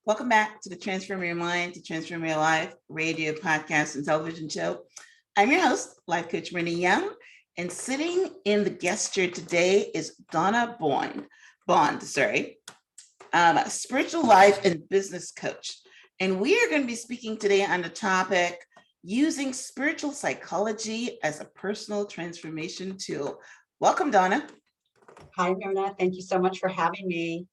Welcome back to the Transform Your Mind to Transform Your Life radio, podcast, and television show. I'm your host, Life Coach Renee Young, and sitting in the guest chair today is Donna Bond, spiritual life and business coach. And we are going to be speaking today on the topic, using spiritual psychology as a personal transformation tool. Welcome, Donna. Hi, Myrna. Thank you so much for having me.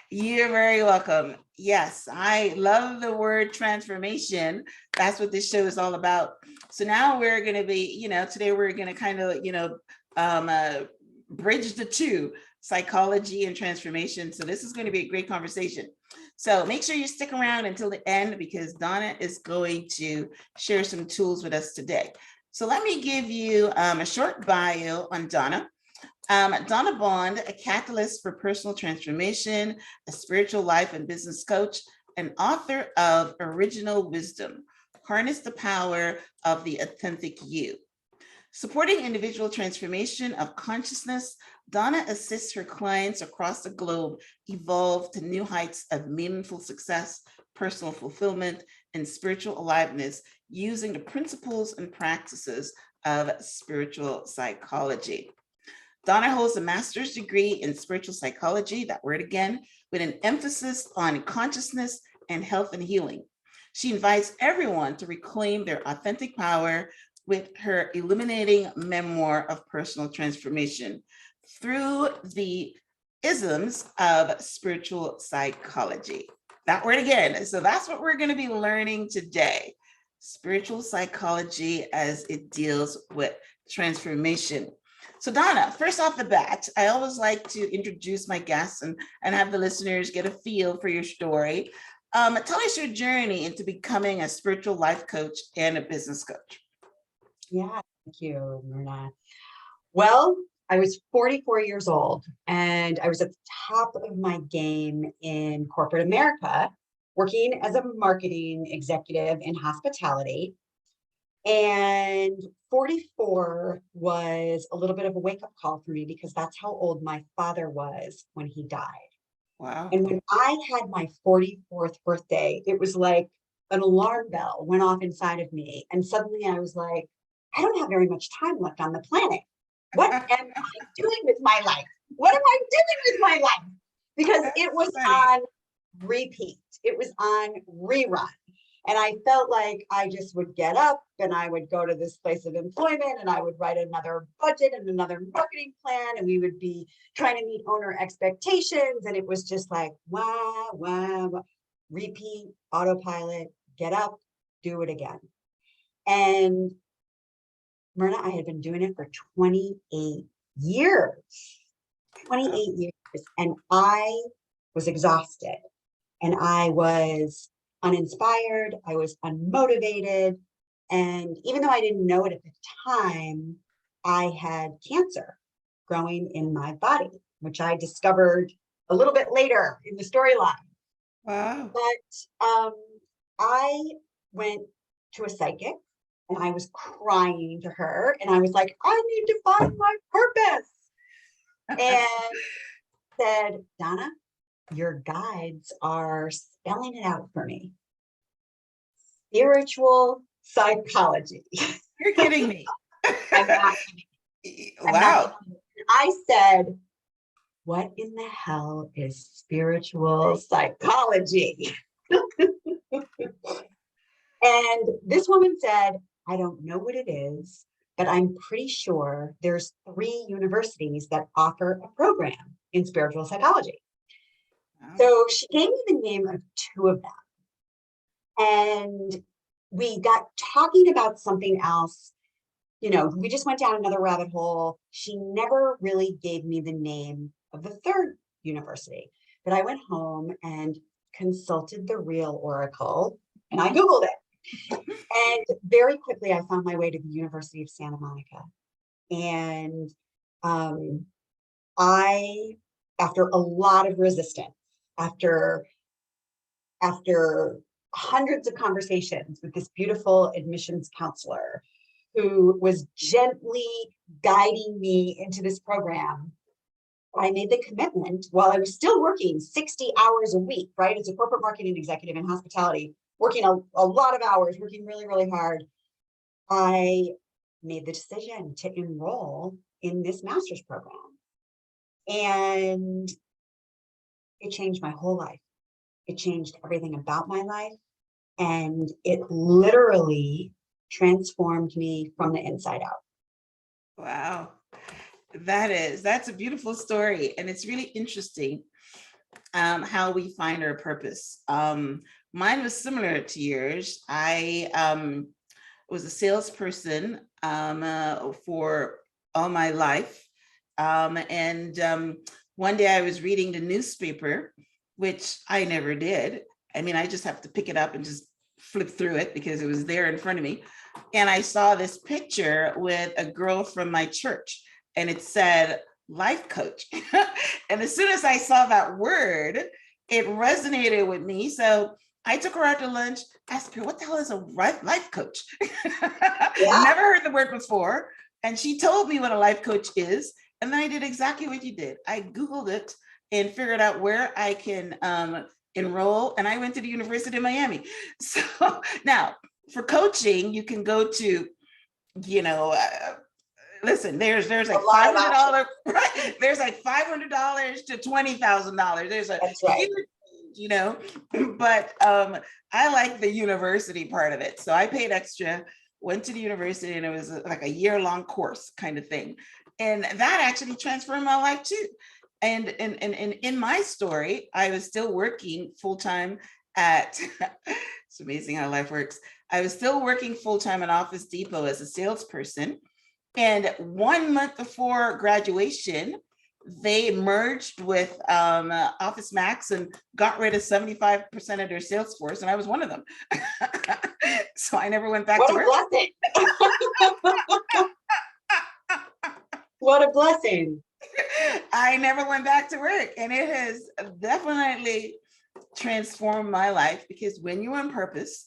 You're very welcome. Yes, I love the word transformation. That's what this show is all about. So now we're going to be, today we're going to kind of, bridge the two, psychology and transformation. So this is going to be a great conversation. So make sure you stick around until the end because Donna is going to share some tools with us today. So let me give you a short bio on Donna. Donna Bond, a catalyst for personal transformation, a spiritual life and business coach, and author of Original Wisdom, Harness the Power of the Authentic You. Supporting individual transformation of consciousness, Donna assists her clients across the globe evolve to new heights of meaningful success, personal fulfillment, and spiritual aliveness using the principles and practices of spiritual psychology. Donna holds a master's degree in spiritual psychology, that word again, with an emphasis on consciousness and health and healing. She invites everyone to reclaim their authentic power with her illuminating memoir of personal transformation through the isms of spiritual psychology. That word again. So that's what we're going to be learning today. Spiritual psychology as it deals with transformation. So Donna, first off the bat, I always like to introduce my guests and have the listeners get a feel for your story. Tell us your journey into becoming a spiritual life coach and a business coach. Yeah, thank you, Myrna. Well, I was 44 years old and I was at the top of my game in corporate America, working as a marketing executive in hospitality. And 44 was a little bit of a wake-up call for me because that's how old my father was when he died. Wow. And when I had my 44th birthday, it was like an alarm bell went off inside of me. And suddenly I was like, I don't have very much time left on the planet. What am I doing with my life? What am I doing with my life? Because it was on repeat. It was on rerun. And I felt like I just would get up and I would go to this place of employment and I would write another budget and another marketing plan. And we would be trying to meet owner expectations. And it was just like, wow, repeat, autopilot, get up, do it again. And Myrna, I had been doing it for 28 years. 28 years. And I was exhausted. And I was uninspired, I was unmotivated. And even though I didn't know it at the time, I had cancer growing in my body, which I discovered a little bit later in the storyline. Wow. But I went to a psychic and I was crying to her and I was like, I need to find my purpose. And said, Donna, your guides are spelling it out for me. Spiritual psychology. You're kidding me. I'm not kidding. Wow. I said, what in the hell is spiritual psychology? And this woman said, I don't know what it is, but I'm pretty sure there's 3 universities that offer a program in spiritual psychology. So she gave me the name of 2 of them. And we got talking about something else. We just went down another rabbit hole. She never really gave me the name of the 3rd university. But I went home and consulted the real Oracle and I Googled it. And very quickly I found my way to the University of Santa Monica. And I, after a lot of resistance, after hundreds of conversations with this beautiful admissions counselor who was gently guiding me into this program, I made the commitment while I was still working 60 hours a week, right? As a corporate marketing executive in hospitality, working a lot of hours, working really, really hard. I made the decision to enroll in this master's program. And it changed my whole life. It changed everything about my life. And it literally transformed me from the inside out. Wow. That's a beautiful story. And it's really interesting how we find our purpose. Mine was similar to yours. I was a salesperson for all my life. One day I was reading the newspaper, which I never did. I mean, I just have to pick it up and just flip through it because it was there in front of me. And I saw this picture with a girl from my church, and it said life coach. And as soon as I saw that word, it resonated with me. So I took her out to lunch, asked her, what the hell is a life coach? Yeah. Never heard the word before. And she told me what a life coach is. And then I did exactly what you did. I Googled it and figured out where I can enroll. And I went to the University of Miami. So now for coaching, you can go to, listen, there's like $500, right? There's like $500 to $20,000. There's a That's right. huge, but I like the university part of it. So I paid extra, went to the university, and it was like a year-long course kind of thing. And that actually transformed my life too. And in my story, I was still working full-time at, it's amazing how life works. I was still working full-time at Office Depot as a salesperson. And 1 month before graduation, they merged with Office Max and got rid of 75% of their sales force, and I was one of them. So I never went back What to a work. blessing. What a blessing. I never went back to work, and it has definitely transformed my life, because when you're on purpose,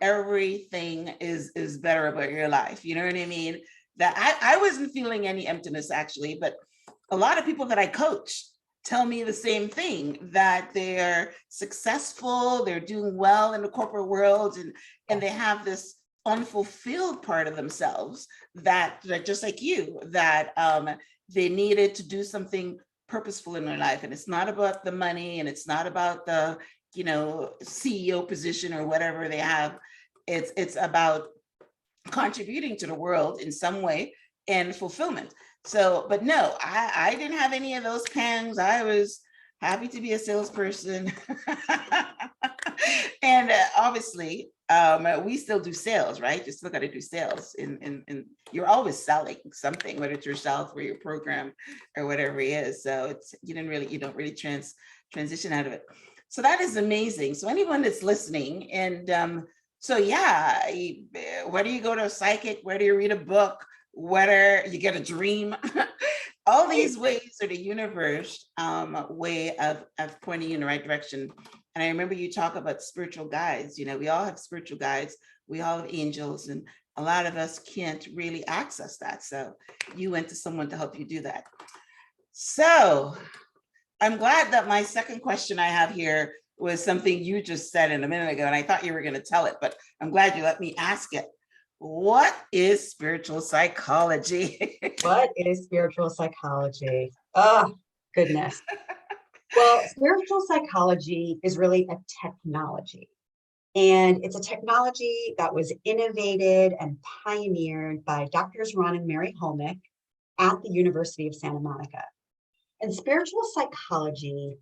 everything is better about your life. You know what I mean? That I wasn't feeling any emptiness actually, but a lot of people that I coach tell me the same thing, that they're successful, they're doing well in the corporate world, and they have this unfulfilled part of themselves that just like you, that they needed to do something purposeful in their life. And it's not about the money, and it's not about the CEO position or whatever they have. It's about contributing to the world in some way and fulfillment. So, but no, I didn't have any of those pangs. I was happy to be a salesperson. And obviously, we still do sales, right? You still got to do sales. And you're always selling something, whether it's yourself or your program or whatever it is. So you don't really transition out of it. So that is amazing. So anyone that's listening, and so yeah, whether you go to a psychic, whether you read a book, whether you get a dream, all these ways are the universe way of pointing you in the right direction. And I remember you talk about spiritual guides. We all have spiritual guides. We all have angels, and a lot of us can't really access that. So you went to someone to help you do that. So I'm glad that my second question I have here was something you just said in a minute ago, and I thought you were going to tell it, but I'm glad you let me ask it. What is spiritual psychology? What is spiritual psychology? Oh, goodness. Well, spiritual psychology is really a technology. And it's a technology that was innovated and pioneered by Drs. Ron and Mary Holmick at the University of Santa Monica. And spiritual psychology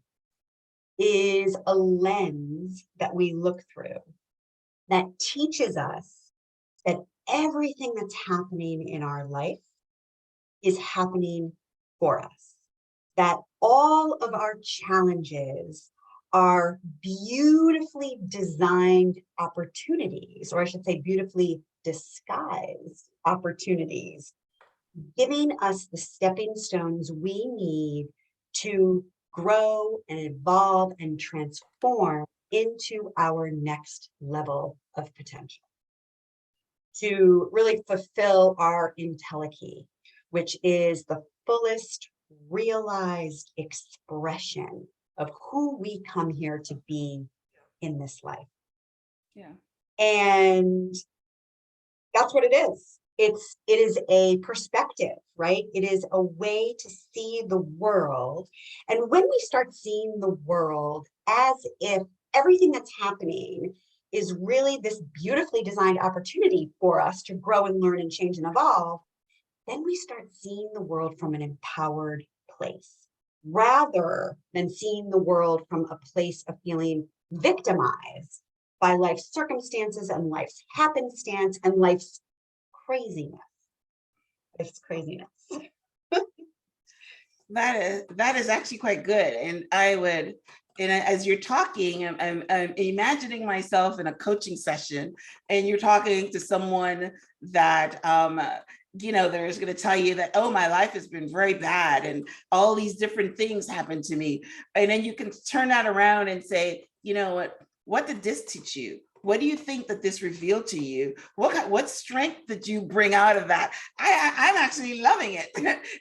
is a lens that we look through that teaches us that everything that's happening in our life is happening for us, that all of our challenges are beautifully designed opportunities, or I should say beautifully disguised opportunities, giving us the stepping stones we need to grow and evolve and transform into our next level of potential, to really fulfill our entelechy, which is the fullest realized expression of who we come here to be in this life. Yeah. And that's what it is. It is a perspective, right? It is a way to see the world. And when we start seeing the world as if everything that's happening is really this beautifully designed opportunity for us to grow and learn and change and evolve, then we start seeing the world from an empowered place, rather than seeing the world from a place of feeling victimized by life's circumstances and life's happenstance and life's craziness. Life's craziness. That is actually quite good. And I would, and as you're talking, I'm imagining myself in a coaching session, and you're talking to someone that there's going to tell you that, oh, my life has been very bad and all these different things happened to me. And then you can turn that around and say, you know what did this teach you? What do you think that this revealed to you? What strength did you bring out of that? I'm actually loving it.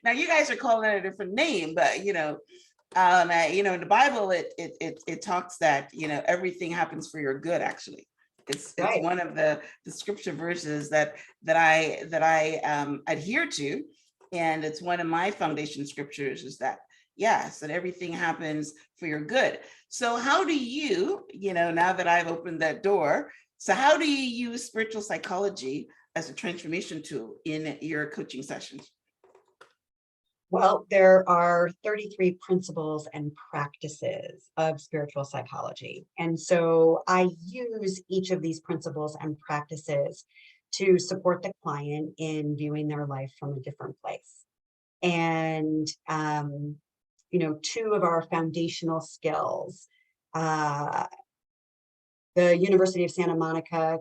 Now you guys are calling it a different name, but in the Bible, it talks that everything happens for your good. Actually, it's Right. one of the scripture verses that I adhere to, and it's one of my foundation scriptures. Is that yes, that everything happens for your good. So how do you, now that I've opened that door, so how do you use spiritual psychology as a transformation tool in your coaching sessions? Well, there are 33 principles and practices of spiritual psychology. And so I use each of these principles and practices to support the client in viewing their life from a different place. And two of our foundational skills. The University of Santa Monica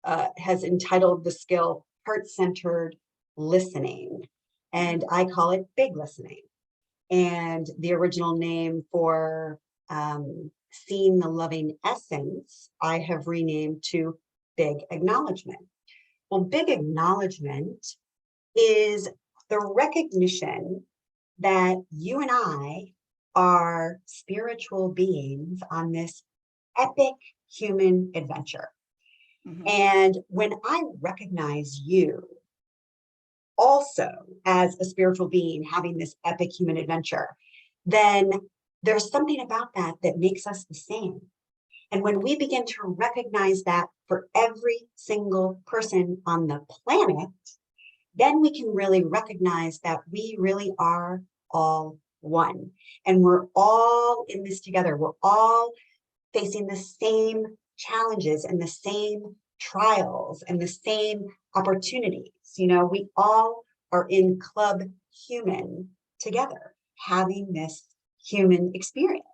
has entitled the skill heart-centered listening, and I call it big listening. And the original name for seeing the loving essence, I have renamed to big acknowledgement. Well, big acknowledgement is the recognition that you and I are spiritual beings on this epic human adventure. Mm-hmm. And when I recognize you also as a spiritual being having this epic human adventure, then there's something about that that makes us the same. And when we begin to recognize that for every single person on the planet, then we can really recognize that we really are all one. And we're all in this together. We're all facing the same challenges and the same trials and the same opportunities. We all are in Club Human together, having this human experience.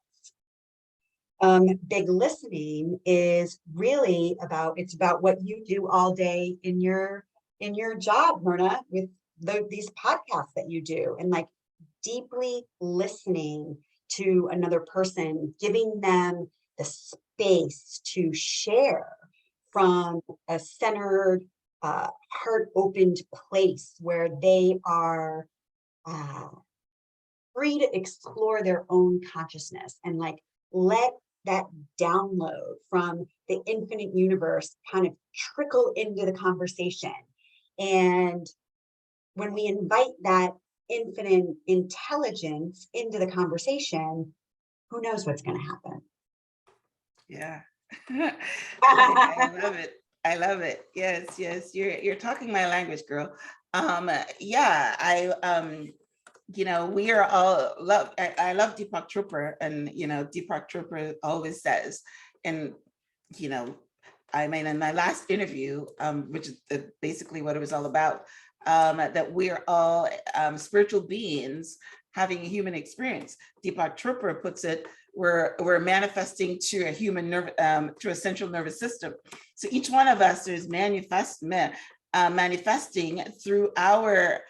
Big listening is really about what you do all day in your job, Myrna, with these podcasts that you do, and like deeply listening to another person, giving them the space to share from a centered, heart-opened place where they are free to explore their own consciousness and let that download from the infinite universe kind of trickle into the conversation. And when we invite that infinite intelligence into the conversation, who knows what's going to happen? Yeah. I love it. I love it. Yes, you're talking my language, girl. We are all I love Deepak Chopra, and Deepak Chopra always says, and I mean, in my last interview, which is basically what it was all about, that we're all spiritual beings having a human experience. Deepak Chopra puts it, we're manifesting to a human nerve, to a central nervous system. So each one of us is manifesting through our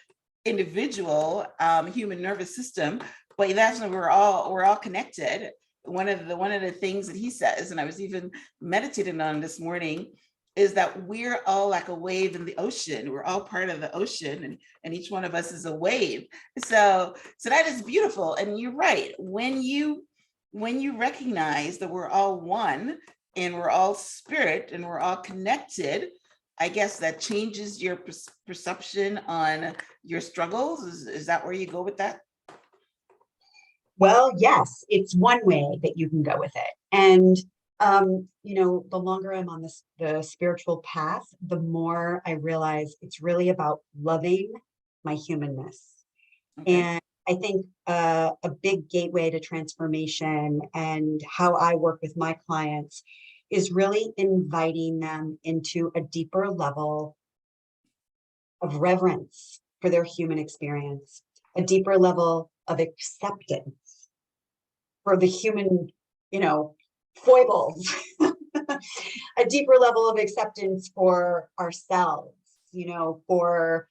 individual human nervous system, but that's when we're all connected. One of the things that he says, and I was even meditating on this morning, is that we're all like a wave in the ocean. We're all part of the ocean, and each one of us is a wave. So that is beautiful. And you're right. When you recognize that we're all one and we're all spirit and we're all connected, I guess that changes your perception on your struggles. Is that where you go with that? Well, yes, it's one way that you can go with it. And the longer I'm on the spiritual path, the more I realize it's really about loving my humanness. Okay. And I think a big gateway to transformation and how I work with my clients is really inviting them into a deeper level of reverence for their human experience, a deeper level of acceptance for the human, foibles, a deeper level of acceptance for ourselves, for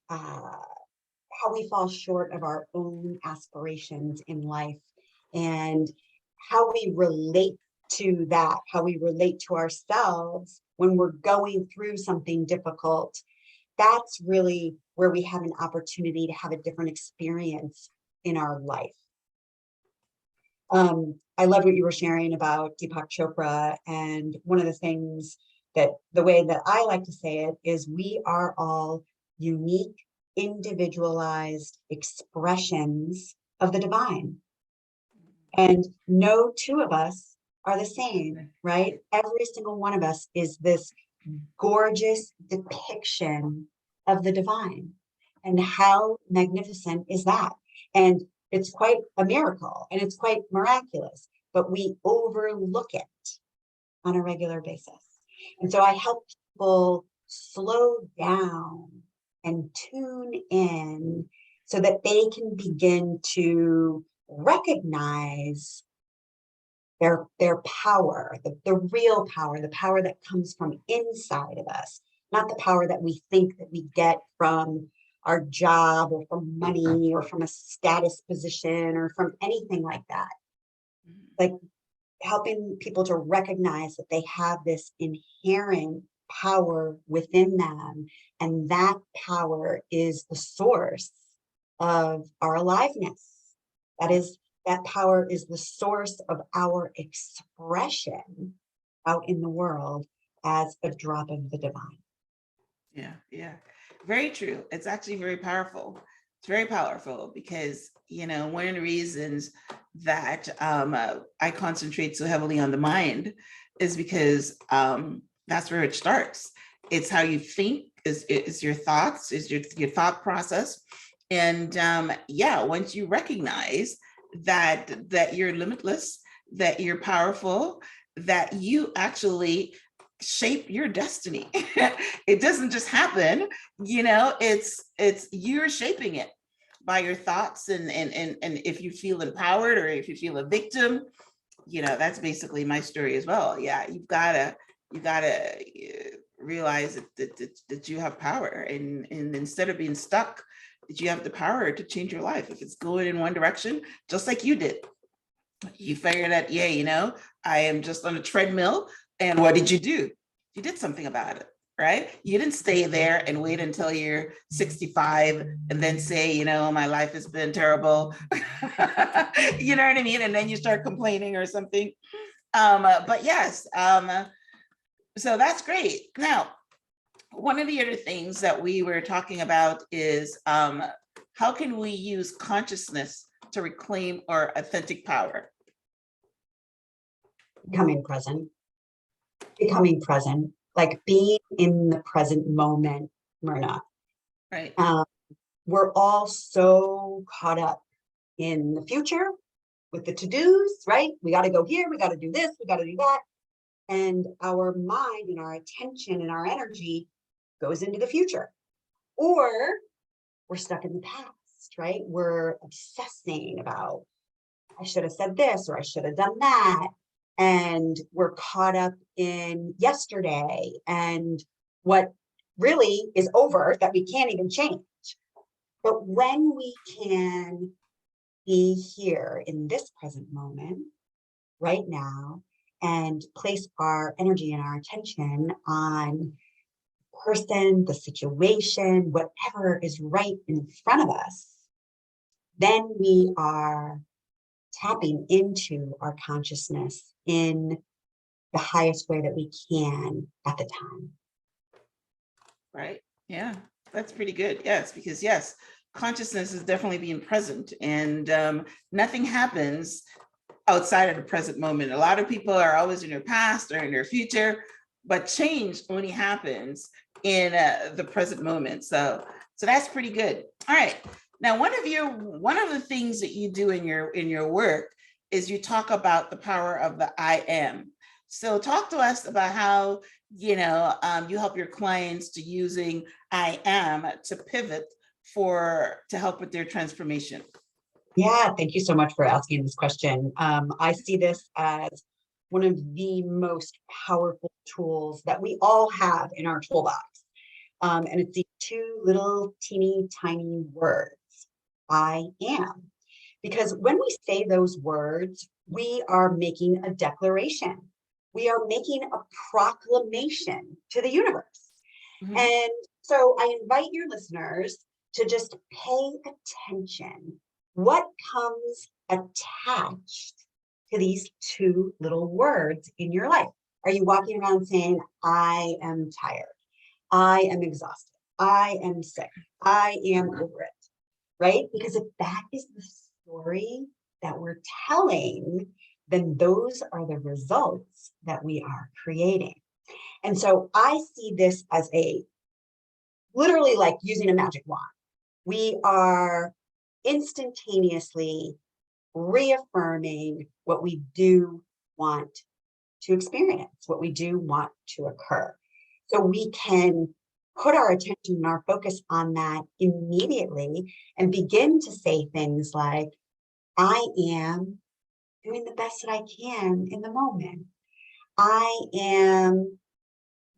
how we fall short of our own aspirations in life, and how we relate to that, how we relate to ourselves when we're going through something difficult. That's really where we have an opportunity to have a different experience in our life. I love what you were sharing about Deepak Chopra. And one of the things that the way that I like to say it is we are all unique, individualized expressions of the divine. And no two of us are the same, right? Every single one of us is this gorgeous depiction of the divine. And how magnificent is that? And it's quite a miracle and it's quite miraculous, but we overlook it on a regular basis. And so I help people slow down and tune in so that they can begin to recognize their power, the real power, the power that comes from inside of us, not the power that we think that we get from our job or from money or from a status position or from anything like that. Like helping people to recognize that they have this inherent power within them, and that power is the source of our aliveness. That power is the source of our expression out in the world as a drop of the divine. Yeah, yeah. Very true. It's actually very powerful. It's very powerful because, one of the reasons that I concentrate so heavily on the mind is because that's where it starts. It's how you think, is your thoughts, is your thought process. And once you recognize that you're limitless, that you're powerful, that you actually shape your destiny. It doesn't just happen, it's you're shaping it by your thoughts, and if you feel empowered or if you feel a victim, that's basically my story as well. Yeah, you gotta realize that you have power, and instead of being stuck, that you have the power to change your life. If it's going in one direction, just like you did, you figured out, I am just on a treadmill. And what did you do? You did something about it, right? You didn't stay there and wait until you're 65 and then say, my life has been terrible. You know what I mean? And then you start complaining or something. But yes, so that's great. Now, one of the other things that we were talking about is how can we use consciousness to reclaim our authentic power? Becoming present, like being in the present moment, Myrna. Right. We're all so caught up in the future with the to-dos, right? We got to go here, we got to do this, we got to do that. And our mind and our attention and our energy goes into the future. Or we're stuck in the past, right? We're obsessing about, I should have said this or I should have done that. And we're caught up in yesterday and what really is over that we can't even change. But when we can be here in this present moment, right now, and place our energy and our attention on person, the situation, whatever is right in front of us, then we are tapping into our consciousness in the highest way that we can at the time. Right. Yeah, that's pretty good. Yes, because yes, consciousness is definitely being present, and nothing happens outside of the present moment. A lot of people are always in their past or in their future, but change only happens in the present moment. So that's pretty good. All right. Now, one of the things that you do in your work is you talk about the power of the I am. So talk to us about how you help your clients to using I am to pivot to help with their transformation. Yeah, thank you so much for asking this question. I see this as one of the most powerful tools that we all have in our toolbox. And it's these two little teeny tiny words, I am. Because when we say those words, we are making a declaration. We are making a proclamation to the universe. Mhm. And so I invite your listeners to just pay attention. What comes attached to these two little words in your life? Are you walking around saying, I am tired, I am exhausted, I am sick, I am over it, right? Because if that is the story that we're telling, then those are the results that we are creating. And so I see this as literally like using a magic wand. We are instantaneously reaffirming what we do want to experience, what we do want to occur. So we can put our attention and our focus on that immediately and begin to say things like, I am doing the best that I can in the moment. I am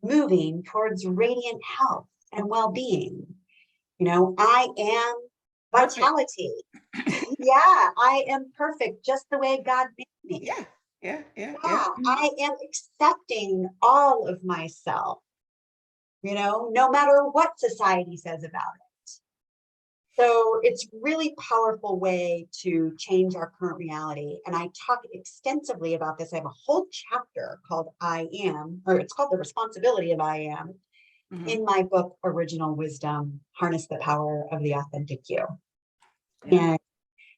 moving towards radiant health and well-being. I am vitality. Yeah, I am perfect just the way God made me. Yeah. I am accepting all of myself, no matter what society says about it. So it's really powerful way to change our current reality. And I talk extensively about this. I have a whole chapter called I Am, or it's called The Responsibility of I Am, in my book, Original Wisdom, Harness the Power of the Authentic You. And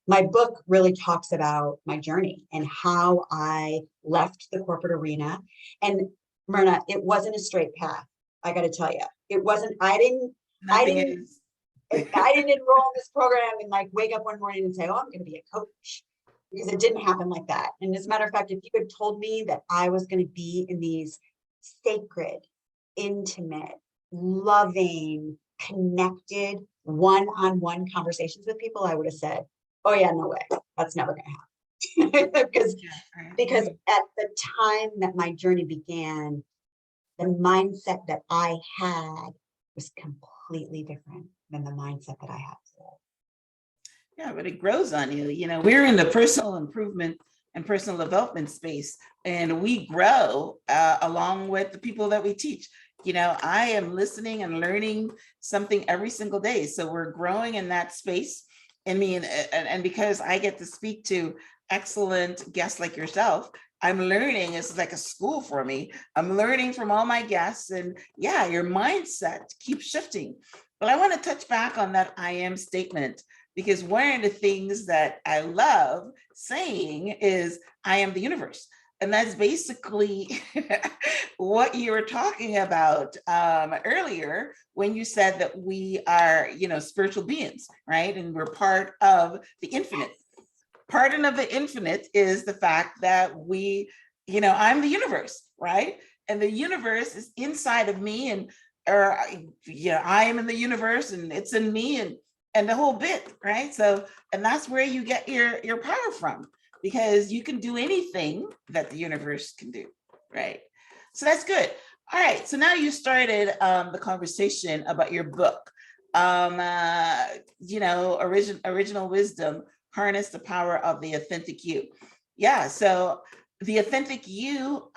my book really talks about my journey and how I left the corporate arena. And Myrna, it wasn't a straight path. I got to tell you, it wasn't. I didn't enroll in this program and like wake up one morning and say, oh, I'm going to be a coach, because it didn't happen like that. And as a matter of fact, if you had told me that I was going to be in these sacred, intimate, loving, connected, one-on-one conversations with people, I would have said, oh yeah, no way, that's never going to happen. because at the time that my journey began, the mindset that I had was completely different than the mindset that I have today. Yeah, but it grows on you. We're in the personal improvement and personal development space, and we grow along with the people that we teach. I am listening and learning something every single day. So we're growing in that space. I mean, and because I get to speak to excellent guests like yourself, I'm learning. It's like a school for me. I'm learning from all my guests, and yeah, your mindset keeps shifting. But I want to touch back on that I am statement, because one of the things that I love saying is I am the universe. And that's basically what you were talking about earlier when you said that we are, spiritual beings, right? And we're part of the infinite. Part of the infinite is the fact that I'm the universe, right? And the universe is inside of me, and I am in the universe and it's in me, and the whole bit, right? So, and that's where you get your power from, because you can do anything that the universe can do, right? So that's good. All right, so now you started the conversation about your book, original wisdom, harness the power of the authentic you. Yeah, so the authentic you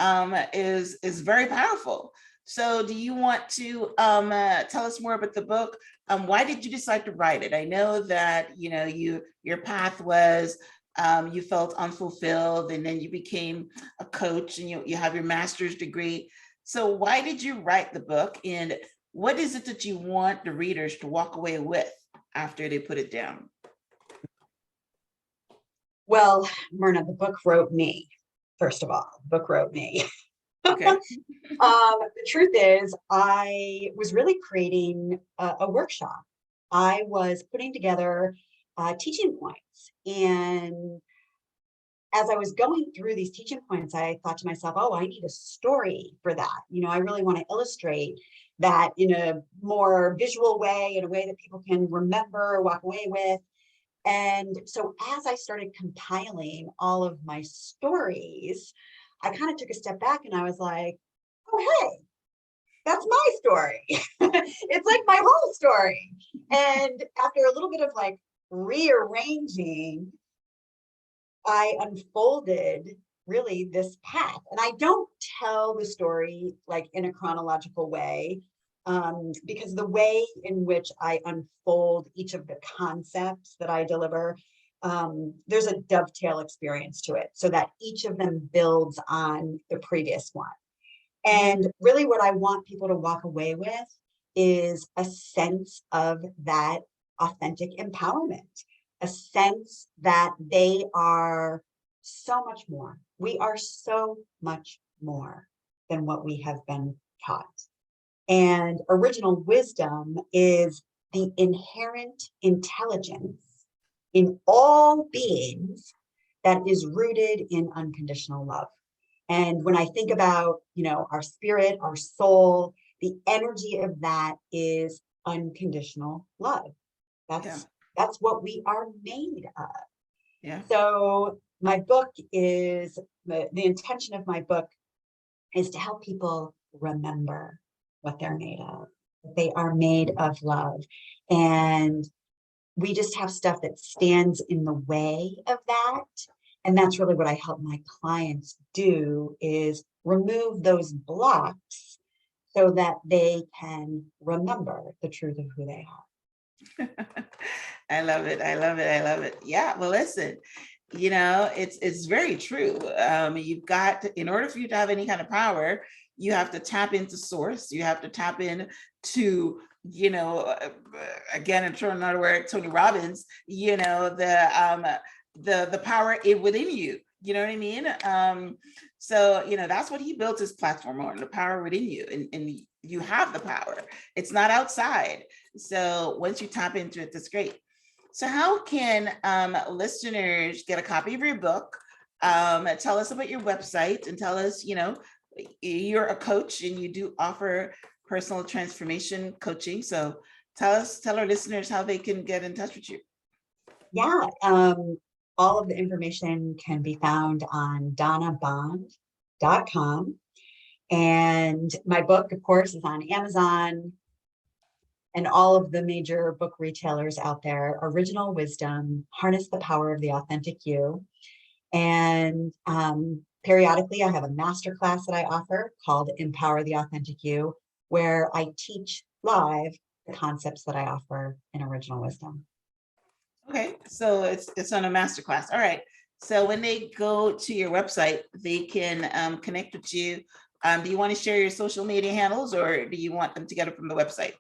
is very powerful. So do you want to tell us more about the book? Why did you decide to write it? I know that, you know, your path was you felt unfulfilled, and then you became a coach, and you have your master's degree. So why did you write the book, and what is it that you want the readers to walk away with after they put it down? Well, Myrna, the book wrote me. First of all, the book wrote me. Okay. The truth is, I was really creating a workshop. I was putting together teaching points. And as I was going through these teaching points, I thought to myself, oh, I need a story for that. You know, I really want to illustrate that in a more visual way, in a way that people can remember or walk away with. And so as I started compiling all of my stories, I kind of took a step back and I was like, oh, hey, that's my story. It's like my whole story. And after a little bit of like rearranging, I unfolded really this path. And I don't tell the story like in a chronological way, because the way in which I unfold each of the concepts that I deliver, there's a dovetail experience to it, so that each of them builds on the previous one. And really what I want people to walk away with is a sense of that authentic empowerment, a sense that they are so much more. We are so much more than what we have been taught. And original wisdom is the inherent intelligence in all beings that is rooted in unconditional love. And when I think about, you know, our spirit, our soul, the energy of that is unconditional love. That's what we are made of. Yeah. So my book is, the intention of my book is to help people remember what they're made of. They are made of love. And we just have stuff that stands in the way of that. And that's really what I help my clients do, is remove those blocks so that they can remember the truth of who they are. I love it. I love it. I love it. Yeah. Well, listen, you know, it's very true. You've got to, in order for you to have any kind of power, you have to tap into source. You have to tap in to, you know, again, I'm throwing another word, Tony Robbins, you know, the power within you. You know what I mean? So, you know, that's what he built his platform on, the power within you, and you have the power. It's not outside. So once you tap into it, that's great. So how can listeners get a copy of your book? Tell us about your website, and tell us, you know, you're a coach and you do offer personal transformation coaching. So tell our listeners how they can get in touch with you. Yeah. All of the information can be found on donnabond.com. And my book, of course, is on Amazon and all of the major book retailers out there. Original Wisdom, Harness the Power of the Authentic You. And periodically, I have a masterclass that I offer called Empower the Authentic You, where I teach live the concepts that I offer in Original Wisdom. Okay, so it's on a masterclass. All right. So when they go to your website, they can connect with you. Do you want to share your social media handles, or do you want them to get it from the website?